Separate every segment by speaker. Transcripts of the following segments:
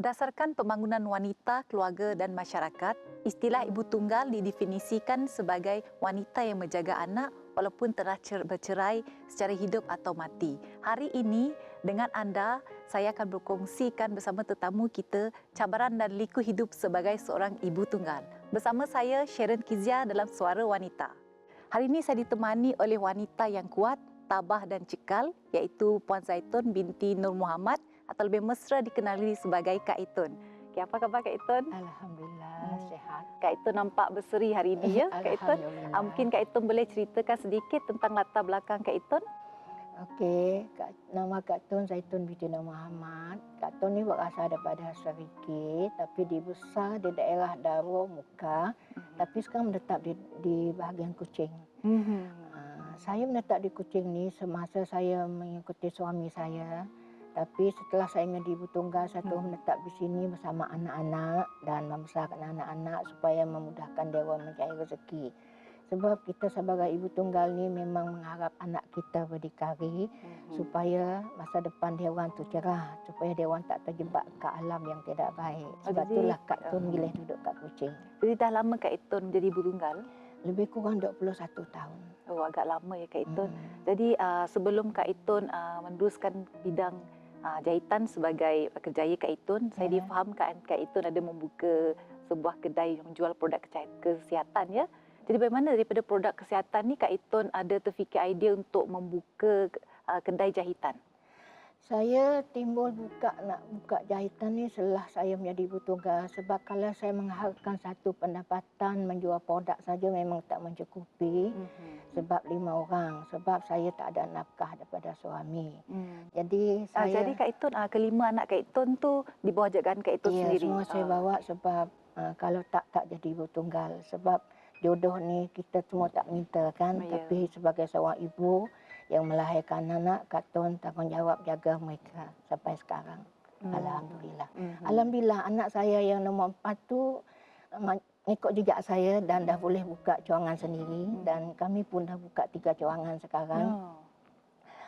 Speaker 1: Berdasarkan pembangunan wanita, keluarga dan masyarakat, istilah ibu tunggal didefinisikan sebagai wanita yang menjaga anak walaupun telah bercerai secara hidup atau mati. Hari ini dengan anda, saya akan berkongsikan bersama tetamu kita cabaran dan liku hidup sebagai seorang ibu tunggal. Bersama saya Sharon Kizia dalam Suara Wanita. Hari ini saya ditemani oleh wanita yang kuat, tabah dan cekal, iaitu Puan Zaitun binti Nur Muhammad atau lebih mesra dikenali sebagai Kak Itun. Okay, apa khabar Kak Itun?
Speaker 2: Alhamdulillah, sihat.
Speaker 1: Kak Itun nampak berseri hari ini ya, Kak Itun. Mungkin Kak Itun boleh ceritakan sedikit tentang latar belakang Kak Itun?
Speaker 2: Okey, nama Kak Tun Zaitun binti Nur Muhammad. Kak Tun ni berasal daripada Seriki, tapi dibesar di daerah Darul Muka, tapi sekarang menetap di bahagian Kuching. Saya menetap di Kuching ni semasa saya mengikuti suami saya. Tapi setelah saya menjadi ibu tunggal, saya terus menetap di sini bersama anak-anak dan membesarkan anak-anak supaya memudahkan dewan mencari rezeki. Sebab kita sebagai ibu tunggal ni memang mengharap anak kita berdikari supaya masa depan dewan tu cerah, supaya dewan tak terjebak ke alam yang tidak baik. Sebab itulah Kak Tun milih duduk kat Kuching.
Speaker 1: Jadi dah lama Kak Itun menjadi ibu tunggal?
Speaker 2: Lebih kurang 21 tahun.
Speaker 1: Oh, agak lama ya Kak Itun. Jadi sebelum Kak Itun meneruskan bidang jahitan sebagai kerjaya Kak Itun, saya difahamkan Kak Itun ada membuka sebuah kedai yang menjual produk kesihatan ya. Jadi bagaimana daripada produk kesihatan ni Kak Itun ada terfikir idea untuk membuka kedai jahitan?
Speaker 2: Saya timbul nak buka jahitan ni setelah saya menjadi ibu tunggal. Sebab kalau saya mengharapkan satu pendapatan menjual produk saja memang tak mencukupi. Sebab 5 orang. Sebab saya tak ada nafkah daripada suami. Jadi saya...
Speaker 1: Jadi Kak Itun, kelima anak Kak Itun tu di bawah jagaan Kak Itun sendiri?
Speaker 2: Ya, semua saya bawa sebab kalau tak jadi ibu tunggal. Sebab jodoh ni kita semua tak minta kan. Tapi sebagai seorang ibu yang melahirkan anak, Kak Tun tanggungjawab jaga mereka sampai sekarang. Alhamdulillah. Alhamdulillah anak saya yang nombor 4 tu ikut jejak saya dan dah boleh buka cawangan sendiri dan kami pun dah buka 3 cawangan sekarang.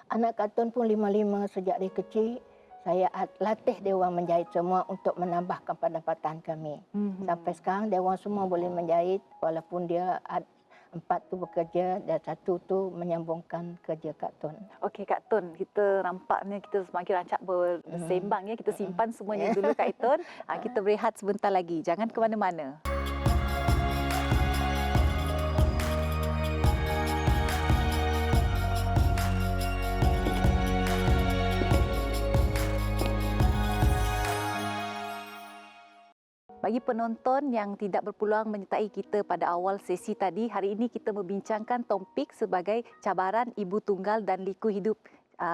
Speaker 2: Anak Kak Tun pun 5 sejak dia kecil. Saya latih dia orang menjahit semua untuk menambahkan pendapatan kami. Sampai sekarang dia orang semua boleh menjahit walaupun dia 4 tu bekerja dan 1 tu menyambungkan kerja Kak Tun.
Speaker 1: Okey Kak Tun, kita nampaknya kita semakin rancak bersembang ya. Kita simpan semuanya dulu Kak Tun. Kita berehat sebentar lagi. Jangan ke mana-mana. Bagi penonton yang tidak berpeluang menyertai kita pada awal sesi tadi, hari ini kita membincangkan topik sebagai cabaran ibu tunggal dan liku hidup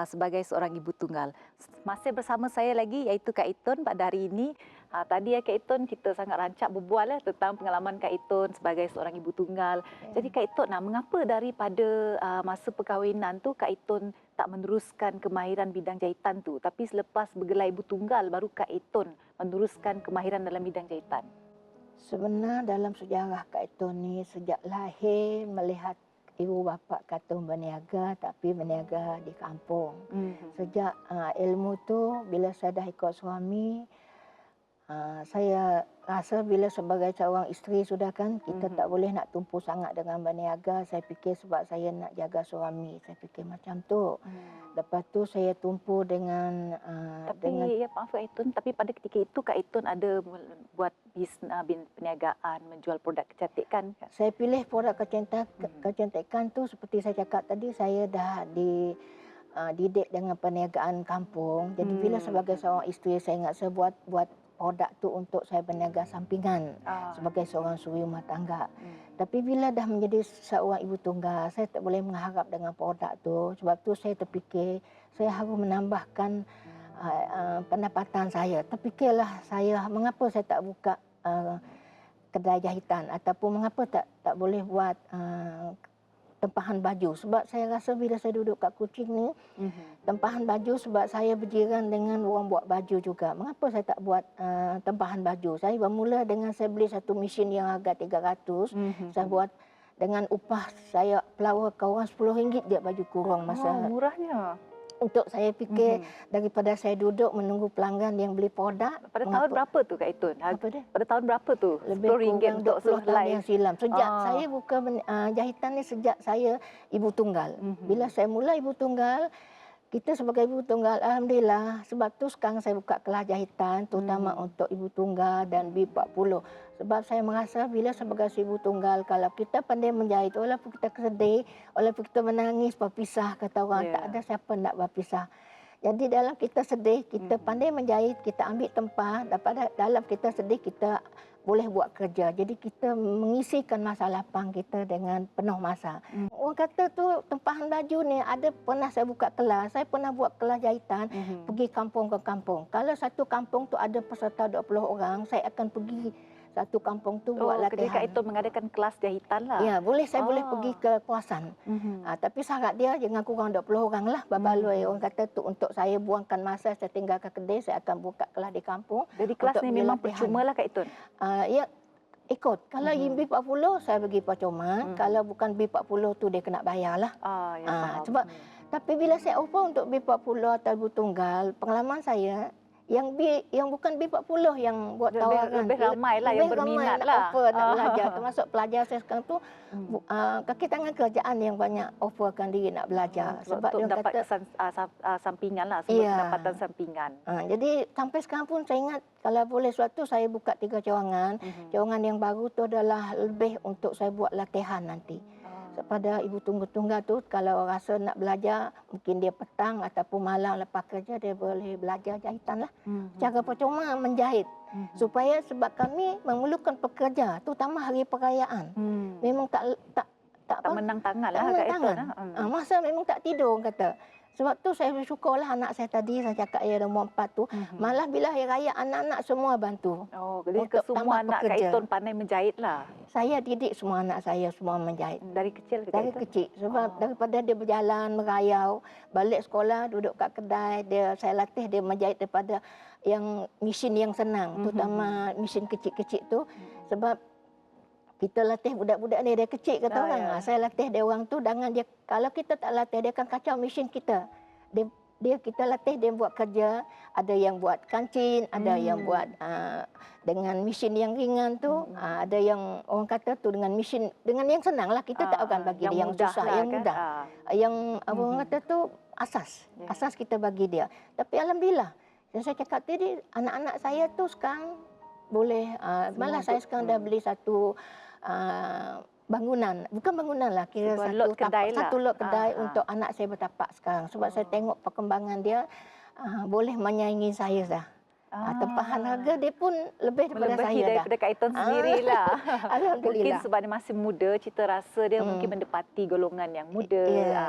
Speaker 1: sebagai seorang ibu tunggal. Masih bersama saya lagi iaitu Kak Itun pada hari ini. Tadi ya Kak Itun kita sangat rancak berbual tentang pengalaman Kak Itun sebagai seorang ibu tunggal. Jadi Kak Itun, mengapa daripada masa perkahwinan tu Kak Itun tak meneruskan kemahiran bidang jahitan tu, tapi selepas bergelar ibu tunggal baru Kak Itun meneruskan kemahiran dalam bidang jahitan?
Speaker 2: Sebenarnya dalam sejarah Kak Itun ni sejak lahir melihat ibu bapa Kak Tun berniaga tapi berniaga di kampung. Sejak ilmu tu bila saya dah ikut suami, saya rasa bila sebagai seorang isteri sudah kan kita tak boleh nak tumpu sangat dengan berniaga. Saya fikir sebab saya nak jaga suami, saya fikir macam tu. Lepas tu saya tumpu dengan
Speaker 1: ya maaf Kak Itun, tapi pada ketika itu Kak Itun ada buat bisnes perniagaan menjual produk kecantikan.
Speaker 2: Saya pilih produk kecantikan tu seperti saya cakap tadi, saya dah didik dengan perniagaan kampung. Jadi bila sebagai seorang isteri saya ingat saya buat produk tu untuk saya berniaga sampingan sebagai seorang suri rumah tangga. Tapi bila dah menjadi seorang ibu tunggal, saya tak boleh mengharap dengan produk tu. Sebab tu saya terfikir saya harus menambahkan pendapatan saya. Terfikirlah saya mengapa saya tak buka kedai jahitan ataupun mengapa tak boleh buat tempahan baju. Sebab saya rasa bila saya duduk kat Kuching ni, tempahan baju sebab saya berjiran dengan orang buat baju juga. Mengapa saya tak buat tempahan baju? Saya bermula dengan saya beli satu mesin yang harga 300. Saya buat dengan upah saya pelawar ke orang RM10 je baju kurung masa.
Speaker 1: Murahnya.
Speaker 2: Untuk saya fikir daripada saya duduk menunggu pelanggan yang beli produk.
Speaker 1: Pada tahun berapa tu Kak Itun?
Speaker 2: Apa dia?
Speaker 1: Pada tahun berapa tu?
Speaker 2: Lebih
Speaker 1: RM10
Speaker 2: kurang
Speaker 1: untuk
Speaker 2: 20 tahun
Speaker 1: sehelai.
Speaker 2: yang silam. Sejak saya buka jahitan ni sejak saya ibu tunggal. Bila saya mula ibu tunggal, kita sebagai ibu tunggal, alhamdulillah, sebab tu sekarang saya buka kelas jahitan terutama untuk ibu tunggal dan B40. Sebab saya merasa bila sebagai ibu tunggal, kalau kita pandai menjahit, walaupun kita sedih, walaupun kita menangis berpisah, kata orang, tak ada siapa nak berpisah. Jadi dalam kita sedih, kita pandai menjahit, kita ambil tempat, dalam kita sedih, kita boleh buat kerja. Jadi kita mengisikan masa lapang kita dengan penuh masa. Orang kata tu tempahan baju ni, ada pernah saya buka kelas, saya pernah buat kelas jahitan, pergi kampung ke kampung. Kalau satu kampung tu ada peserta 20 orang, saya akan pergi satu kampung tu buat latihan.
Speaker 1: Ketika itu mengadakan kelas jahitan lah.
Speaker 2: Ya, saya boleh pergi ke kawasan. Tapi syarat dia jangan kurang 20 orang lah. Babaloi orang kata tu untuk saya buangkan masa, saya tinggalkan kedai, saya akan buka kelas di kampung.
Speaker 1: Jadi kelas ni memang percuma lah Kak Itun?
Speaker 2: Ya, ikut. Kalau B40 saya pergi percuma. Kalau bukan B40 tu dia kena bayar lah. Sebab tapi bila saya offer untuk B40 atau ibu tunggal, pengalaman saya yang bukan B40 yang buat tawaran.
Speaker 1: Lebih ramai lah yang berminat lah.
Speaker 2: Offer nak belajar. Termasuk pelajar saya sekarang tu, kaki tangan kerjaan yang banyak offerkan diri nak belajar.
Speaker 1: Sebab dia dapat sampingan lah, pendapatan sampingan.
Speaker 2: Jadi sampai sekarang pun saya ingat kalau boleh suatu saya buka 3 cawangan. Cawangan yang baru tu adalah lebih untuk saya buat latihan nanti. Pada ibu tunggal tu kalau rasa nak belajar mungkin dia petang ataupun malam lepas kerja dia boleh belajar jahitan lah. Cara percuma menjahit supaya sebab kami memerlukan pekerja terutama hari perayaan. Memang tak
Speaker 1: menang tangan lah Kak Itun.
Speaker 2: Masa memang tak tidur orang kata. Sebab tu saya bersyukurlah anak saya tadi, saya cakap dia nombor 4 tu, malah bila hari raya anak-anak semua bantu.
Speaker 1: Jadi semua anak Kak Itun pandai menjahit lah.
Speaker 2: Saya didik semua anak saya semua menjahit.
Speaker 1: Dari kecil ke
Speaker 2: Dari kecil. Sebab daripada dia berjalan, merayau, balik sekolah, duduk kat kedai, saya latih dia menjahit daripada yang mesin yang senang, terutama mesin kecil-kecil tu. Sebab kita latih budak-budak ni, dia kecil kata orang. Saya latih dia orang tu, jangan dia, kalau kita tak latih, dia akan kacau mesin kita. Kita latih dia buat kerja, ada yang buat kancing, ada yang buat dengan mesin yang ringan tu, ada yang orang kata tu dengan mesin, dengan yang senang lah. Kita tak akan bagi dia yang susah, yang mudah. Yang orang kata tu asas kita bagi dia. Tapi alhamdulillah, yang saya cakap tadi, anak-anak saya tu sekarang boleh, malah saya sekarang dah beli satu bangunan, bukan bangunan lah, kira satu lot kedai untuk anak saya bertapak sekarang. Sebab saya tengok perkembangan dia boleh menyaingi saya dah. Tempahan harga dia pun lebih daripada saya dah.
Speaker 1: Daripada Kak Itun sendirilah.
Speaker 2: Alhamdulillah.
Speaker 1: Mungkin sebab dia masih muda, cita rasa dia mungkin mendepati golongan yang muda.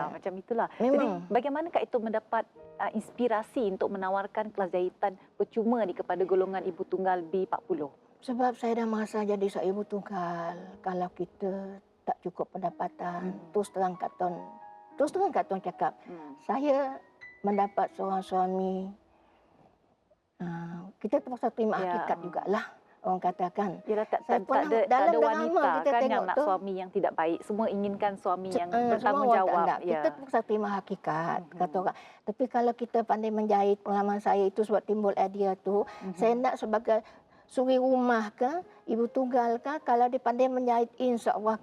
Speaker 1: Macam itulah. Jadi bagaimana Kak Itun mendapat inspirasi untuk menawarkan kelas jahitan percuma ni kepada golongan ibu tunggal B40?
Speaker 2: Sebab saya dah merasa jadi seorang ibu tunggal, kalau kita tak cukup pendapatan, terus terang Kak Tun cakap, saya mendapat seorang suami, kita terpaksa terima hakikat jugalah. Orang katakan,
Speaker 1: tak ada wanita kan yang nak suami yang tidak baik. Semua inginkan suami yang bertanggungjawab.
Speaker 2: Kita terpaksa terima hakikat, kata orang. Tapi kalau kita pandai menjahit, pengalaman saya itu sebab timbul idea tu, saya nak sebagai suri rumah ke, ibu tunggal ke, kalau dia pandai menjahit, insya-Allah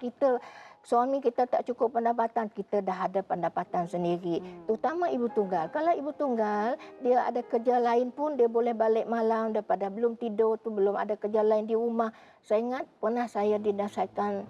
Speaker 2: suami kita tak cukup pendapatan, kita dah ada pendapatan sendiri. Terutama ibu tunggal. Kalau ibu tunggal, dia ada kerja lain pun, dia boleh balik malam daripada belum tidur tu, belum ada kerja lain di rumah. Saya ingat pernah saya didasarkan,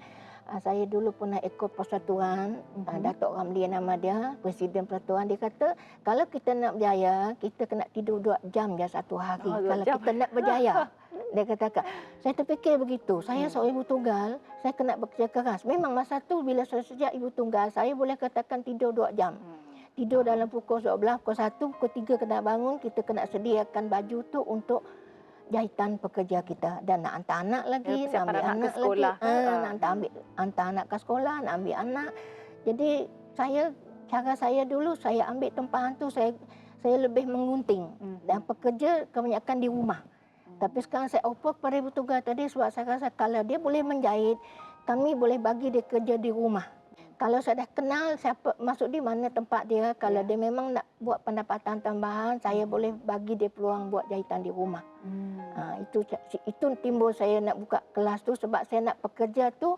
Speaker 2: saya dulu pernah ikut persatuan, Datuk Ramli nama dia, Presiden Persatuan, dia kata, kalau kita nak berjaya, kita kena tidur 2 jam je satu hari. Kalau kita nak berjaya. Dia katakan, saya terfikir begitu. Saya seorang ibu tunggal, saya kena bekerja keras. Memang masa tu bila saya sejak ibu tunggal, saya boleh katakan tidur 2 jam. Tidur dalam pukul 12, pukul 1, pukul 3 kena bangun, kita kena sediakan baju tu untuk jahitan pekerja kita. Dan nak hantar anak lagi, nak ambil anak lagi. Nak hantar anak ke sekolah, nak ambil anak. Jadi cara saya dulu, saya ambil tempahan tu, saya lebih mengunting. Dan pekerja kebanyakan di rumah. Tapi sekarang saya offer kepada ibu tunggal tadi sebab saya rasa kalau dia boleh menjahit, kami boleh bagi dia kerja di rumah. kalau saya dah kenal siapa masuk di mana tempat dia, kalau
Speaker 1: Ya.
Speaker 2: dia memang nak buat pendapatan tambahan, saya boleh bagi dia peluang buat jahitan di rumah. Itu timbul saya nak buka kelas tu sebab saya nak pekerja tu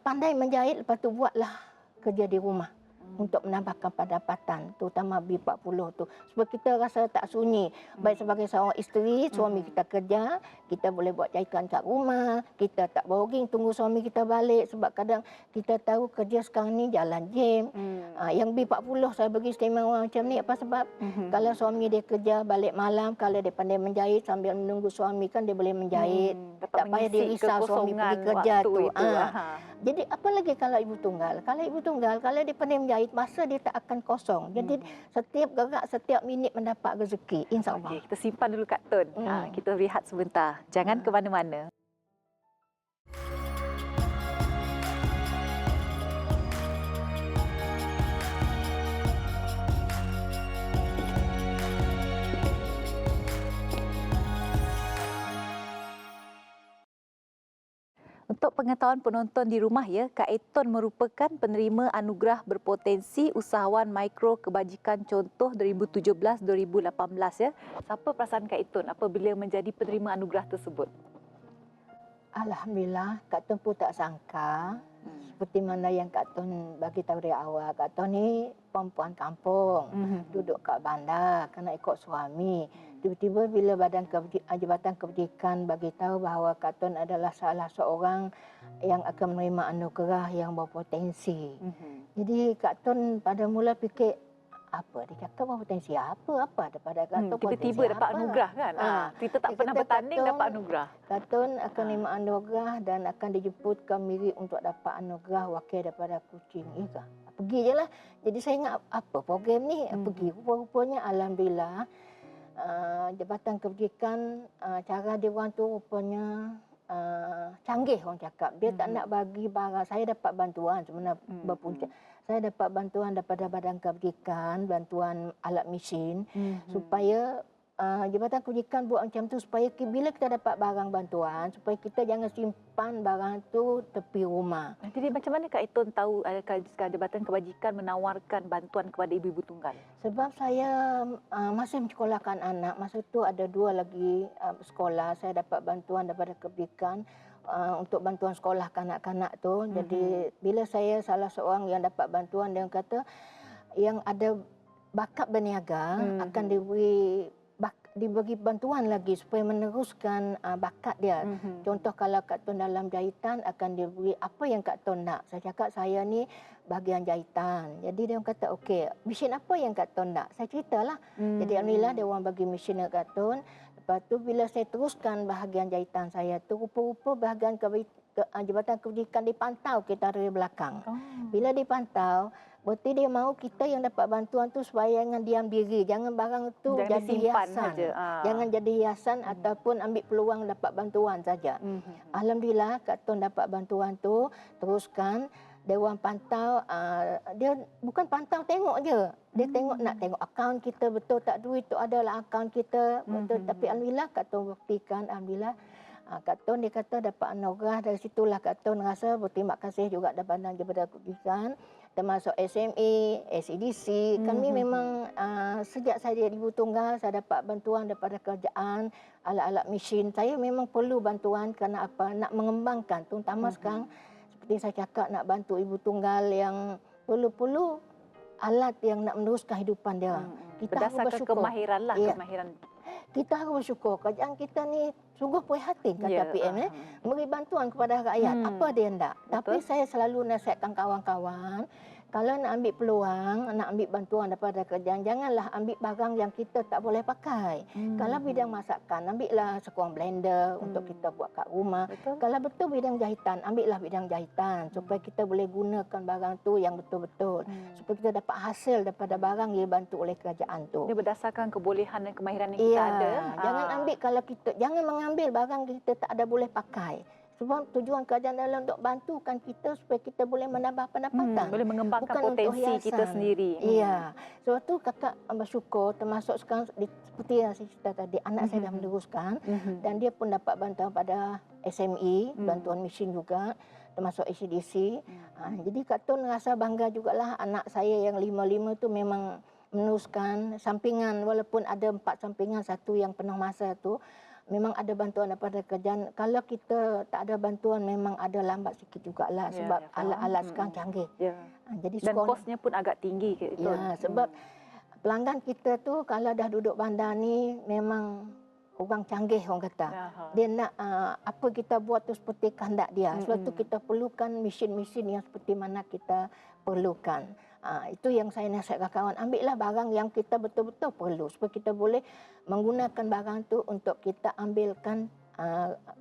Speaker 2: pandai menjahit, lepas tu buatlah kerja di rumah untuk menambahkan pendapatan, terutama B40 tu. Sebab kita rasa tak sunyi. Baik sebagai seorang isteri, suami kita kerja, kita boleh buat jahitan kat rumah, kita tak borong tunggu suami kita balik sebab kadang kita tahu kerja sekarang ni jalan jam. Yang B40 saya bagi istimewa macam ni apa sebab kalau suami dia kerja balik malam, kalau dia pandai menjahit sambil menunggu suami kan dia boleh menjahit. Tak payah dia risau suami pergi kerja tu. Jadi apa lagi kalau ibu tunggal? Kalau ibu tunggal, kalau dia pandai menjahit, masa dia tak akan kosong. Jadi setiap gerak, setiap minit mendapat rezeki. InsyaAllah.
Speaker 1: Okey, kita simpan dulu Kak Tun. Kita rehat sebentar. Jangan ke mana-mana. Untuk pengetahuan penonton di rumah ya, Kak Eton merupakan penerima anugerah berpotensi usahawan mikro kebajikan contoh 2017-2018 ya. Siapa perasaan Kak Eton apabila menjadi penerima anugerah tersebut?
Speaker 2: Alhamdulillah, Kak Tun pun tak sangka. Seperti mana yang Kak Tun bagi tahu dari awal. Kak Tun ni perempuan kampung, duduk kat bandar, kena ikut suami. Tiba-tiba bila Jabatan Kebajikan bagi tahu bahawa Kak Tun adalah salah seorang yang akan menerima anugerah yang berpotensi. Jadi Kak Tun pada mula fikir, apa dia cakap berpotensi apa daripada Kak Tun
Speaker 1: Tiba-tiba dapat anugerah kan? Kita tak pernah bertanding dapat anugerah.
Speaker 2: Kak Tun akan menerima anugerah dan akan dijemput ke Miri untuk dapat anugerah wakil daripada Kuching. Iya, pergi je lah. Jadi saya ingat apa program ni, pergi. Rupa-rupanya Alhamdulillah Jabatan Kebajikan cara dia orang tu rupanya canggih orang cakap. Dia tak nak bagi barang. Saya dapat bantuan sebenarnya berpunca. Saya dapat bantuan daripada Badan Kebajikan, bantuan alat mesin supaya Jabatan Kebajikan buat macam tu supaya bila kita dapat barang bantuan supaya kita jangan simpan barang tu tepi rumah.
Speaker 1: Jadi macam mana Kak Eton tahu Jabatan Kebajikan menawarkan bantuan kepada ibu-ibu tunggal?
Speaker 2: Sebab saya masih mensekolahkan anak, masa tu ada 2 lagi sekolah, saya dapat bantuan daripada Kebajikan untuk bantuan sekolah kanak-kanak tu. Jadi bila saya salah seorang yang dapat bantuan, dia kata yang ada bakat berniaga akan dibagi bantuan lagi supaya meneruskan bakat dia. Contoh kalau Kak Tun dalam jahitan akan diberi apa yang Kak Tun nak. Saya cakap saya ni bahagian jahitan. Jadi dia kata okey, mesin apa yang Kak Tun nak? Saya ceritalah. Jadi alhamdulillah dia orang bagi mesin dekat Kak Tun. Lepas tu bila saya teruskan bahagian jahitan saya tu, rupa-rupa bahagian Jabatan Kebajikan dipantau kita dari belakang. Bila dipantau, berarti dia mahu kita yang dapat bantuan tu supaya jangan diam diri. Jangan barang tu
Speaker 1: jangan
Speaker 2: jadi hiasan. Jangan jadi hiasan ataupun ambil peluang dapat bantuan saja. Alhamdulillah Kak Tun dapat bantuan tu, teruskan. Dia orang pantau, dia bukan pantau tengok je. Dia nak tengok akaun kita betul tak duit tu adalah akaun kita. Betul. Tapi alhamdulillah Kak Tun buktikan, alhamdulillah. Kak Tun dia kata dapat anugerah, dari situlah Kak Tun rasa berterima kasih juga kepada Jabatan Kebajikan, termasuk SMA, SEDC. Kami memang sejak saya jadi ibu tunggal, saya dapat bantuan daripada kerajaan, alat-alat mesin. Saya memang perlu bantuan kerana apa? Nak mengembangkan, terutama sekarang seperti saya cakap nak bantu ibu tunggal yang perlu alat yang nak meneruskan hidupan dia. Kita
Speaker 1: berdasarkan
Speaker 2: harus bersyukur.
Speaker 1: Kemahiran lah, kemahiran.
Speaker 2: Kita harus bersyukur. Kerajaan kita ni sungguh prihatin kata PM memberi bantuan kepada rakyat. Apa dia hendak. Tapi saya selalu nasihatkan kawan-kawan, kalau nak ambil peluang, nak ambil bantuan daripada kerajaan, janganlah ambil barang yang kita tak boleh pakai. Kalau bidang masakan, ambillah sekurang blender untuk kita buat kat rumah. Kalau betul bidang jahitan, ambillah bidang jahitan supaya kita boleh gunakan barang tu yang betul-betul. Supaya kita dapat hasil daripada barang yang dibantu oleh kerajaan tu.
Speaker 1: Dia berdasarkan kebolehan dan kemahiran yang kita ada.
Speaker 2: Jangan ambil kalau kita, jangan mengambil barang kita tak ada boleh pakai. Sebab tujuan kerajaan adalah untuk bantukan kita supaya kita boleh menambah pendapatan.
Speaker 1: Boleh mengembangkan
Speaker 2: Bukan untuk
Speaker 1: potensi kita
Speaker 2: hiasan.
Speaker 1: sendiri.
Speaker 2: Iya. Sebab tu kakak bersyukur, termasuk sekarang seperti yang saya cerita tadi, anak saya dah meneruskan dan dia pun dapat bantuan pada SME, bantuan mesin juga, termasuk ACDC. Jadi Kak Tun rasa bangga jugalah anak saya yang 5 tu memang meneruskan sampingan, walaupun ada 4 sampingan, satu yang penuh masa tu. Memang ada bantuan daripada kerajaan. Kalau kita tak ada bantuan memang ada lambat sikit jugalah sebab alat-alat sekarang canggih. Jadi
Speaker 1: Dan kosnya pun agak tinggi ke itu.
Speaker 2: Ya, sebab pelanggan kita tu kalau dah duduk bandar ni memang orang canggih orang kata. Dia nak apa kita buat tu seperti kehendak dia. Sebab tu kita perlukan mesin-mesin yang seperti mana kita perlukan. Itu yang saya nasihat kawan-kawan, ambillah barang yang kita betul-betul perlu supaya kita boleh menggunakan barang tu untuk kita ambilkan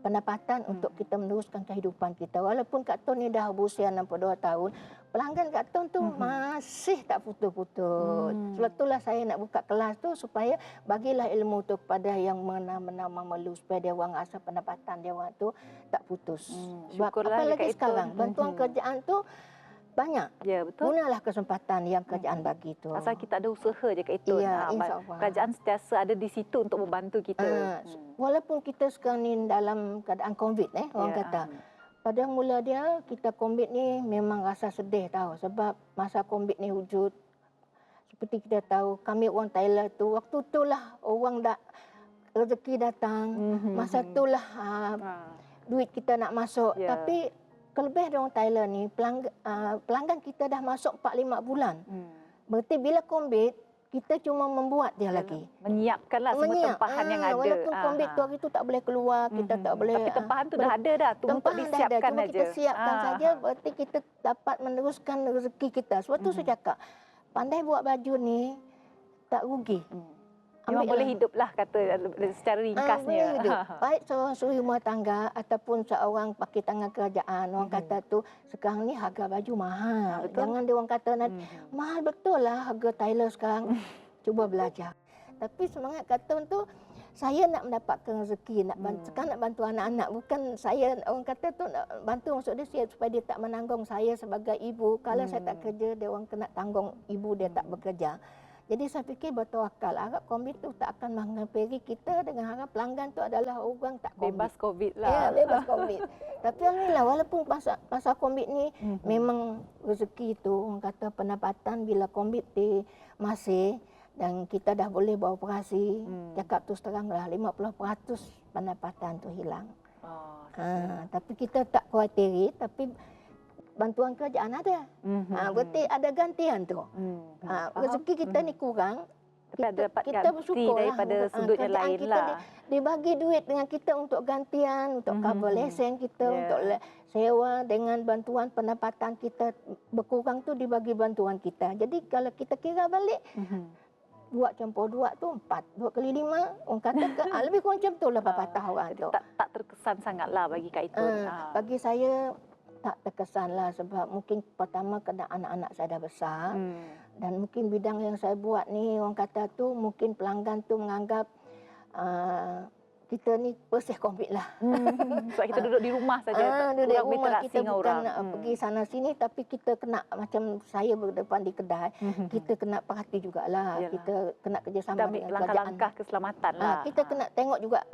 Speaker 2: pendapatan untuk kita meneruskan kehidupan kita. Walaupun Kak Tun ni dah berusia 62 tahun, pelanggan Kak Tun tu masih tak putus-putus. Sebab itulah saya nak buka kelas tu supaya bagilah ilmu tu kepada yang benar-benar memerlu supaya dia orang rasa pendapatan dia orang tu tak putus. Sebab apalagi sekarang bantuan kerjaan tu banyak.
Speaker 1: Ya, betul.
Speaker 2: Gunalah kesempatan yang kerajaan bagi tu.
Speaker 1: Asal kita ada usaha je Kak Itun.
Speaker 2: Ya, insyaAllah.
Speaker 1: Kerajaan sentiasa ada di situ untuk membantu kita.
Speaker 2: Walaupun kita sekarang ni dalam keadaan COVID, orang kata. Pada mula dia, kita COVID ni memang rasa sedih tahu. Sebab masa COVID ni wujud, seperti kita tahu, kami orang Thailand tu, waktu itulah orang rezeki datang. Masa itulah duit kita nak masuk. Tapi kelebih orang Thailand ni, pelanggan kita dah masuk 4-5 bulan. Berarti bila COVID, kita cuma membuat dia lagi.
Speaker 1: Menyiapkanlah semua tempahan yang ada.
Speaker 2: Walaupun COVID tu hari tu tak boleh keluar, kita tak boleh.
Speaker 1: Tapi tempahan tu dah ada dah. Untuk disiapkan
Speaker 2: cuma
Speaker 1: aja.
Speaker 2: kita siapkan saja, berarti kita dapat meneruskan rezeki kita. Sebab tu saya cakap, pandai buat baju ni, tak rugi.
Speaker 1: Memang boleh hiduplah kata secara ringkasnya.
Speaker 2: Baik seorang suri rumah tangga ataupun seorang pakai tangan kerajaan. Orang kata tu sekarang ni harga baju mahal. Jangan dia orang kata nanti mahal betul lah harga tailor sekarang. Cuba belajar. Tapi semangat kata tu saya nak mendapatkan rezeki, sekarang nak bantu anak-anak. Bukan saya, orang kata tu nak bantu maksud dia supaya dia tak menanggung saya sebagai ibu. Kalau saya tak kerja, dia orang kena tanggung ibu dia tak bekerja. Jadi saya fikir bertawakal. Harap COVID tu tak akan menghampiri kita dengan harap pelanggan tu adalah orang tak COVID.
Speaker 1: Bebas COVID lah.
Speaker 2: Ya, bebas COVID. Tapi alhamdulillah walaupun masa COVID ni memang rezeki tu, orang kata pendapatan bila COVID di masih dan kita dah boleh beroperasi, cakap tu teranglah 50% pendapatan tu hilang. Tapi kita tak khawatir, tapi bantuan kerajaan ada. Berarti ada gantian tu. Rezeki kita ni kurang. Kita bersyukur
Speaker 1: daripada sudut yang lain lah.
Speaker 2: Dia bagi duit dengan kita untuk gantian, untuk cover lesen kita, untuk sewa dengan bantuan pendapatan kita berkurang tu dibagi bantuan kita. Jadi kalau kita kira balik, buat campur 2 tu 4, 2 kali 5, orang kata lebih kurang macam tu lah patah orang tu.
Speaker 1: Tak terkesan sangatlah bagi Kak Itun.
Speaker 2: Bagi saya tak terkesan lah sebab mungkin pertama kena anak-anak saya dah besar dan mungkin bidang yang saya buat ni orang kata tu mungkin pelanggan tu menganggap kita ni bersih COVID lah.
Speaker 1: Sebab kita duduk di rumah saja.
Speaker 2: Duduk di rumah kita bukan
Speaker 1: orang.
Speaker 2: pergi sana sini tapi kita kena macam saya berdepan di kedai kita kena perhati jugalah. Kita kena kerjasama
Speaker 1: kita
Speaker 2: dengan
Speaker 1: langkah-langkah keselamatan lah.
Speaker 2: Kita kena tengok juga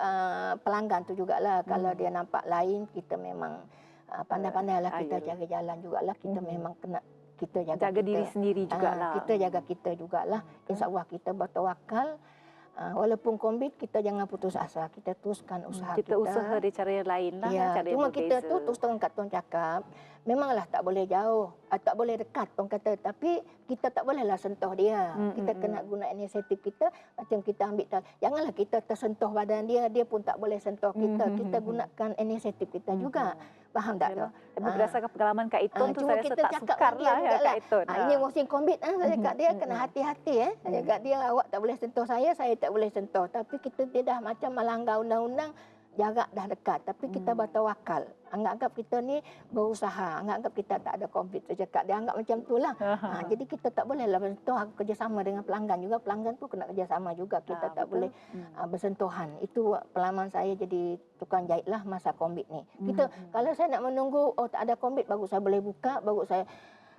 Speaker 2: pelanggan tu jugalah. Kalau dia nampak lain kita memang pandai-pandailah kita cari jalan jugalah. Kita memang kena kita jaga
Speaker 1: diri sendiri jugalah.
Speaker 2: Kita jaga kita jugalah. InsyaAllah kita bertawakal. Walaupun COVID kita jangan putus asa. Kita teruskan usaha kita.
Speaker 1: Kita usaha di cara yang lain lah. Cara
Speaker 2: cuma
Speaker 1: yang
Speaker 2: kita tu terus terang Kak Tun cakap. Memanglah tak boleh jauh. Tak boleh dekat pun kata. Tapi kita tak bolehlah sentuh dia. Kita kena guna inisiatif kita. Macam kita ambil. Janganlah kita tersentuh badan dia. Dia pun tak boleh sentuh kita. Kita gunakan inisiatif kita juga. Faham tak tu?
Speaker 1: Tapi berdasarkan pengalaman Kak Itun tu saya rasa tak sukar lah Kak Itun.
Speaker 2: Ini musim COVID saya cakap dia kena hati-hati Saya cakap dia awak tak boleh sentuh saya tak boleh sentuh. Tapi kita dia dah macam melanggar undang-undang jarak dah dekat, tapi kita bertawakal. Anggap kita ni berusaha, anggap kita tak ada konflik. Saya cakap, dia anggap macam tu lah. Jadi kita tak boleh lah bersentuhan kerjasama dengan pelanggan juga. Pelanggan pun kena kerjasama juga. Kita tak boleh bersentuhan. Itu pengalaman saya jadi tukang jahit lah masa COVID ni. Kita kalau saya nak menunggu, tak ada COVID, baru saya boleh buka, baru saya,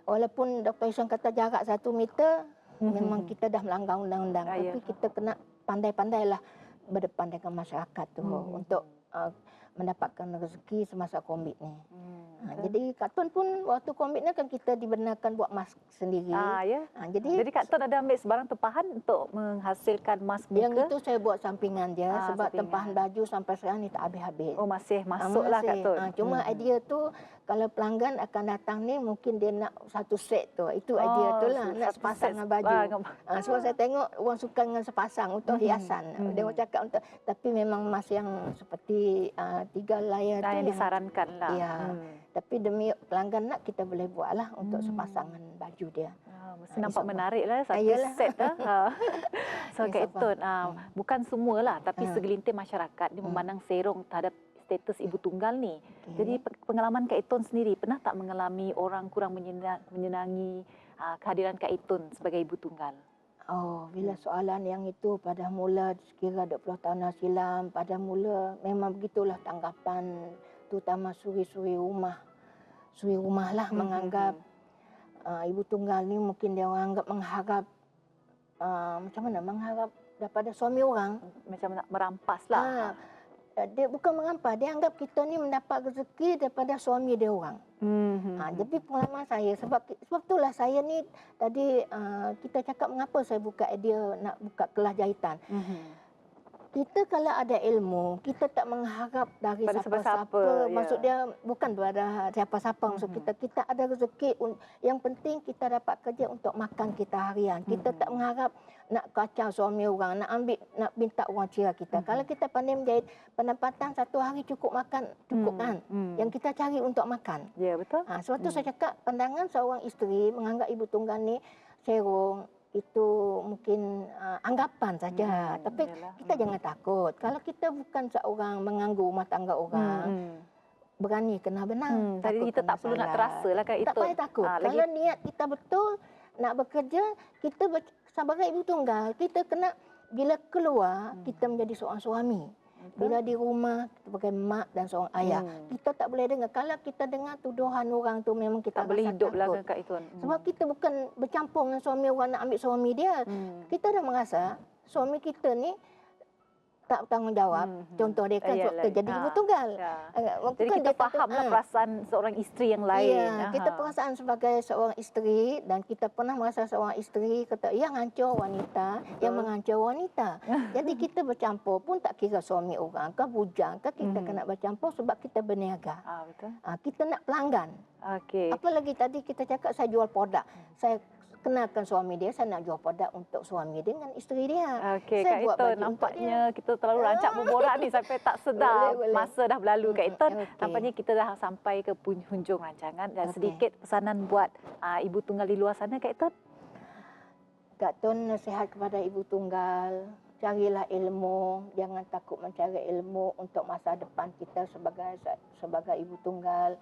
Speaker 2: walaupun Dr. Isan kata jarak 1 meter, memang kita dah melanggar undang-undang. Tapi kita kena pandai-pandailah berdepan dengan masyarakat tu untuk mendapatkan rezeki semasa COVID ni. Jadi Kak Tun pun waktu COVID ni kan kita dibenarkan buat mask sendiri.
Speaker 1: Jadi Kak Tun ada ambil sebarang tempahan untuk menghasilkan mask muka?
Speaker 2: Yang itu saya buat sampingan dia sebab tempahan baju sampai sekarang ni tak habis-habis.
Speaker 1: Oh, masih masuklah Kak Tun.
Speaker 2: Cuma idea tu kalau pelanggan akan datang ni mungkin dia nak satu set tu. Itu idea tu lah, nak sepasang dengan baju. Sebab saya tengok orang suka dengan sepasang untuk hiasan. Dia orang cakap untuk, tapi memang mas yang seperti 3 layar tu
Speaker 1: yang disarankan lah.
Speaker 2: Ya. Tapi demi pelanggan nak, kita boleh buat lah untuk sepasangan baju dia.
Speaker 1: Mesti nampak menarik lah satu set lah. So Kak Tun, bukan semualah tapi segelintir masyarakat dia memandang serong terhadap status ibu tunggal ni. Jadi pengalaman Kak Tun sendiri, pernah tak mengalami orang kurang menyenangi kehadiran Kak Tun sebagai ibu tunggal?
Speaker 2: Bila soalan yang itu pada mula sekira 20 tahun silam, pada mula memang begitulah tanggapan, terutama suri-suri rumah. Suri rumah lah menganggap ibu tunggal ni mungkin dia orang anggap mengharap, macam mana, mengharap daripada suami orang.
Speaker 1: Macam nak merampas lah.
Speaker 2: Dia bukan merampas, dia anggap kita ni mendapat rezeki daripada suami dia orang. Jadi pengalaman saya, sebab itulah saya ni tadi kita cakap mengapa saya buka idea nak buka kelas jahitan. Kita kalau ada ilmu, kita tak mengharap dari siapa-siapa. Maksud dia bukan pada siapa-siapa. Maksud kita ada rezeki. Yang penting kita dapat kerja untuk makan kita harian. Kita tak mengharap nak kacau suami orang, nak minta orang cira kita. Kalau kita pandai menjahit, pendapatan satu hari cukup makan, cukup kan? Yang kita cari untuk makan.
Speaker 1: Ya, betul.
Speaker 2: Sebab tu saya cakap, pandangan seorang isteri menganggap ibu tunggal ni serong, itu mungkin anggapan saja. Tapi kita jangan takut. Kalau kita bukan seorang mengganggu rumah tangga orang, berani kena benang.
Speaker 1: Tadi kita tak perlu nak terasa lah Kak Tun.
Speaker 2: Tak payah takut. Kalau niat kita betul nak bekerja, kita sebagai ibu tunggal, kita kena bila keluar, kita menjadi seorang suami. Bila di rumah, kita sebagai mak dan seorang ayah. Kita tak boleh dengar. Kalau kita dengar tuduhan orang tu, memang kita
Speaker 1: tak boleh hidup lah Kak Tun.
Speaker 2: Sebab kita bukan bercampur dengan suami orang nak ambil suami dia. Kita dah merasa suami kita ni tak bertanggungjawab. Contoh dia kan jadi ibu tunggal.
Speaker 1: Jadi kita fahamlah perasaan seorang isteri yang lain.
Speaker 2: Kita perasaan sebagai seorang isteri, dan kita pernah merasa seorang isteri kata yang hancur wanita, yang menghancur wanita. Jadi kita bercampur pun tak kira suami orang ke bujang ke, kita kena bercampur sebab kita berniaga.
Speaker 1: Betul.
Speaker 2: Kita nak pelanggan. Apalagi tadi kita cakap saya jual produk. Saya kenalkan suami dia, saya nak jual produk untuk suami dia dengan isteri dia.
Speaker 1: Kak Tun, nampaknya kita terlalu rancak berborak ni sampai tak sedar masa dah berlalu Kak Tun. Nampaknya kita dah sampai ke penghujung rancangan, dan sedikit pesanan buat ibu tunggal di luar sana Kak Tun.
Speaker 2: Kak Tun nasihat kepada ibu tunggal, carilah ilmu, jangan takut mencari ilmu untuk masa depan kita sebagai ibu tunggal.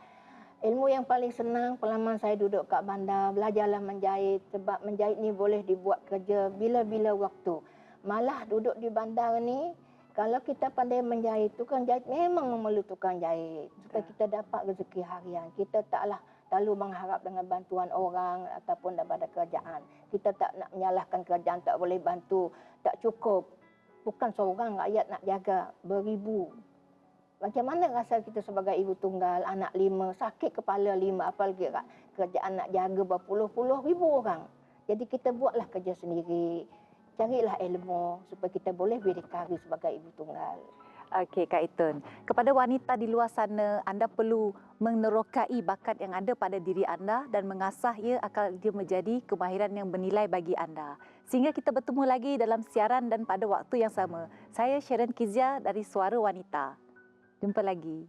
Speaker 2: Ilmu yang paling senang, pengalaman saya duduk kat bandar, belajarlah menjahit. Sebab menjahit ni boleh dibuat kerja bila-bila waktu. Malah duduk di bandar ni, kalau kita pandai menjahit, tukang jahit memang memerlukan tukang jahit. Supaya kita dapat rezeki harian. Kita taklah terlalu mengharap dengan bantuan orang ataupun daripada kerajaan. Kita tak nak menyalahkan kerajaan, tak boleh bantu, tak cukup. Bukan seorang rakyat nak jaga, beribu. Macam mana rasa kita sebagai ibu tunggal, anak 5, sakit kepala 5, apalagi kerajaan nak jaga berpuluh-puluh ribu orang. Jadi kita buatlah kerja sendiri, carilah ilmu supaya kita boleh berdikari sebagai ibu tunggal.
Speaker 1: Kak Tun. Kepada wanita di luar sana, anda perlu menerokai bakat yang ada pada diri anda dan mengasah ia agar dia menjadi kemahiran yang bernilai bagi anda. Sehingga kita bertemu lagi dalam siaran dan pada waktu yang sama. Saya Sharon Kizia dari Suara Wanita. Jumpa lagi.